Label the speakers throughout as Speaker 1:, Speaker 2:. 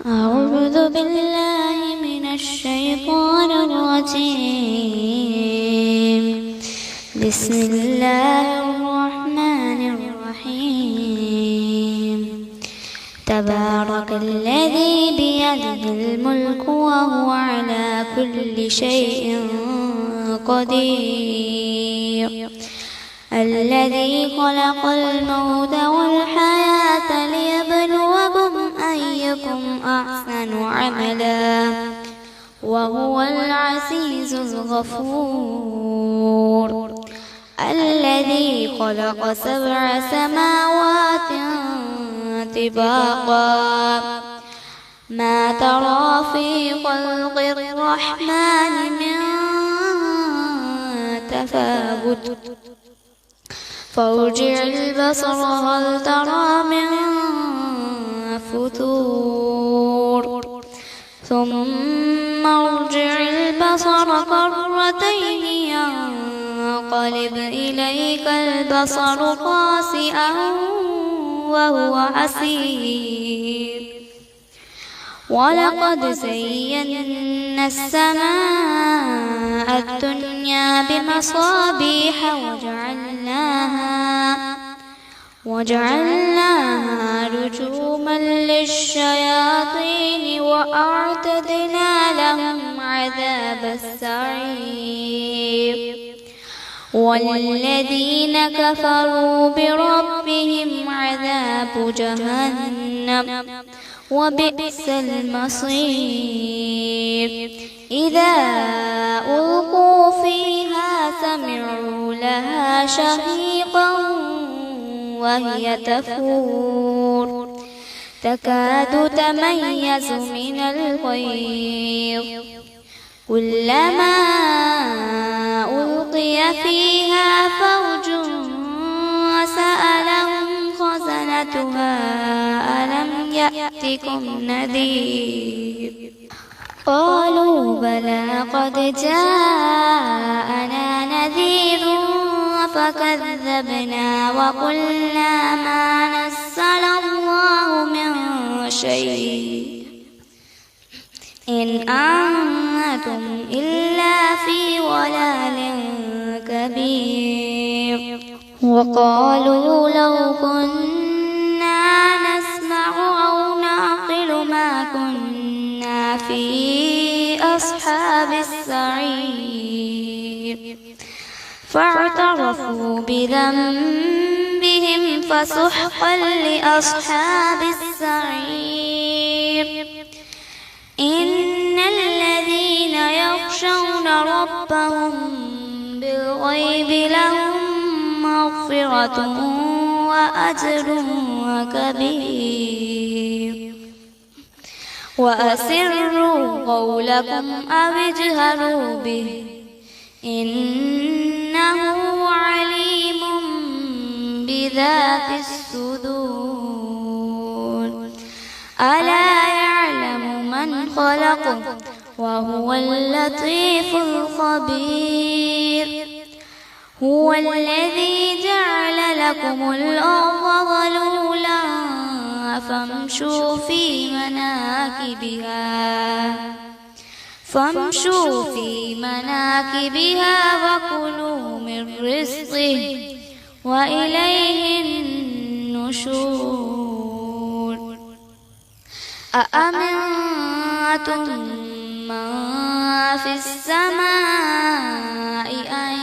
Speaker 1: أعوذ بالله من الشيطان الرجيم. بسم الله الرحمن الرحيم. تبارك الذي بيده الملك وهو على كل شيء قدير. الذي خلق الموت والحياة ليبلوكم أيكم أحسن عملا وهو العزيز الغفور. الذي خلق 7 سماوات طباقا ما ترى في خلق الرحمن من تفاوت فارجع البصر هل ترى من فتور ثم ارجع البصر كرتين ينقلب إليك البصر خاسئا وهو حسير. ولقد زينا السماء الدنيا بمصابيح وجعلناها رجوما للشياطين وأعتدنا لهم عذاب السعير. والذين كفروا بربهم عذاب جهنم وبئس المصير. إذا ألقوا فيها سمعوا لها شهيقا وهي تفور تكاد تميز من الغيظ. كلما ألقي فيها فوج سألهم خزنتها ألم يأتكم نذير قالوا بلى قد جاءنا نذير فكذبنا وقلنا ما نزل الله من شيء إن أنتم إلا في ضلال كبير. وقالوا لو كنا نسمع أو نعقل ما كنا في أصحاب السعير. فاعترفوا بذنبهم فسحقا لأصحاب السعير. إن الذين يخشون ربهم بالغيب لهم مغفرة وأجر كبير. وأسروا قولكم أو اجهروا به إنه عليم بذات الصدور. ألا يعلم من خلق وهو اللطيف الخبير. هو الذي جعل لكم الأرض ذلولا فامشوا في مناكبها وكلوا من رزقه وإليه النشور. أأمنتم من في السماء أن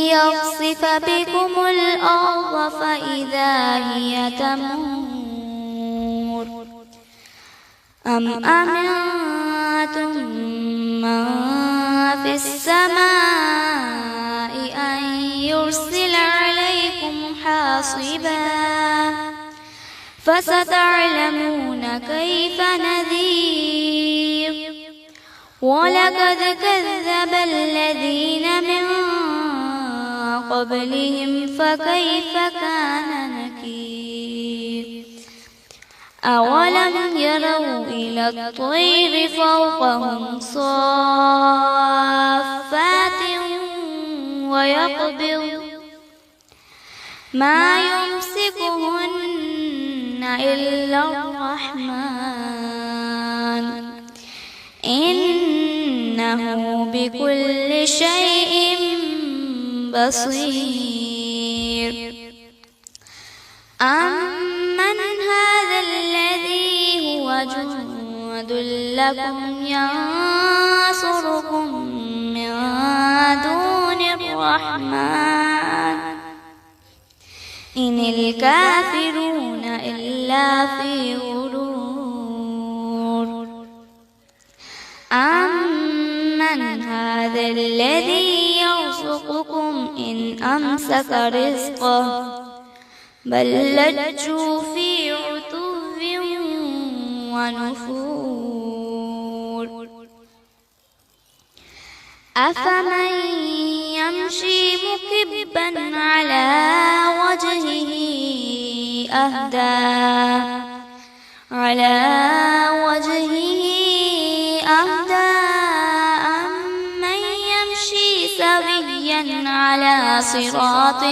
Speaker 1: يخسف بكم الأرض فإذا هي تمور. أم أمنتم من في السماء أن يرسل عليكم حاصبا فستعلمون كيف نذير. ولقد كذب الذين من قبلهم فكيف كان نكير. أولم يروا إلى الطير فوقهم صافات ويقبض ما يمسكهن إلا الرحمن إنه بكل شيء بصير أمن هذا الذي هو جند لكم ينصركم من دون الرحمن إن الكافرون إلا في غرور أمن هذا الذي يرزقكم إن أمسك رزقه بل لجوا في عتو ونفور أفمن يمشي مكبا على وجهه أهدى أمن يمشي سويا على صراط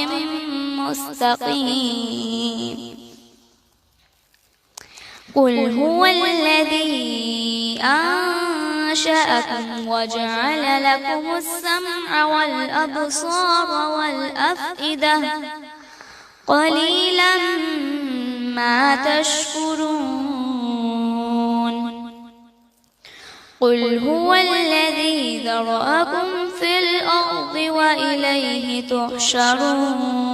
Speaker 1: مستقيم قل هو الذي أنشأكم وجعل لكم السمع والأبصار والأفئدة قليلا ما تشكرون قل هو الذي ذرأكم في الأرض وإليه تحشرون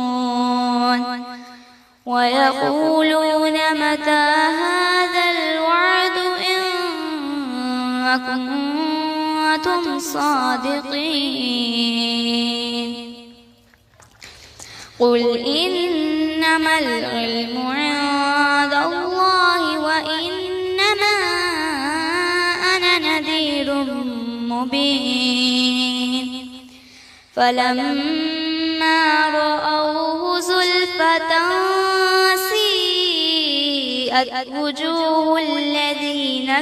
Speaker 1: ويقولون متى هذا الوعد إن كنتم صادقين قل إنما العلم عند الله وإنما أنا نذير مبين فلما رأوه زلفة سيئت وجوه الذين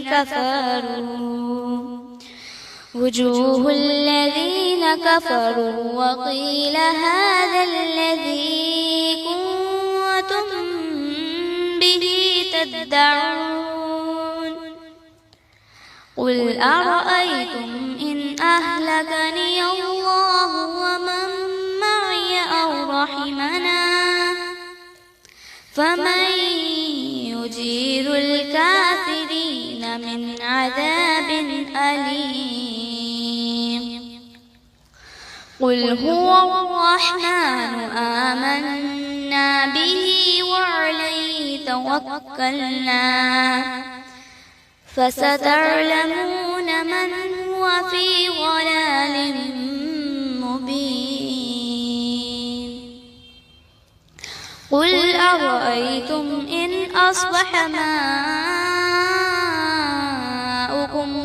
Speaker 1: كفروا وقيل هذا الذي كنتم به تدعون قل أرأيتم إن أهلكني الله ومن معي أو رحمنا فمن يجير الكافرين من عذاب أليم قل هو الرحمن آمنا به وعليه توكلنا فستعلمون من هو في ضلال مبين قل أرأيتم إن أصبح ماؤكم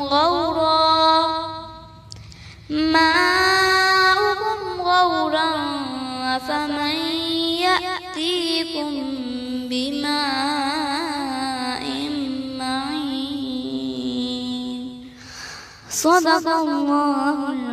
Speaker 1: غورا فمن يأتيكم بماء معين صدق الله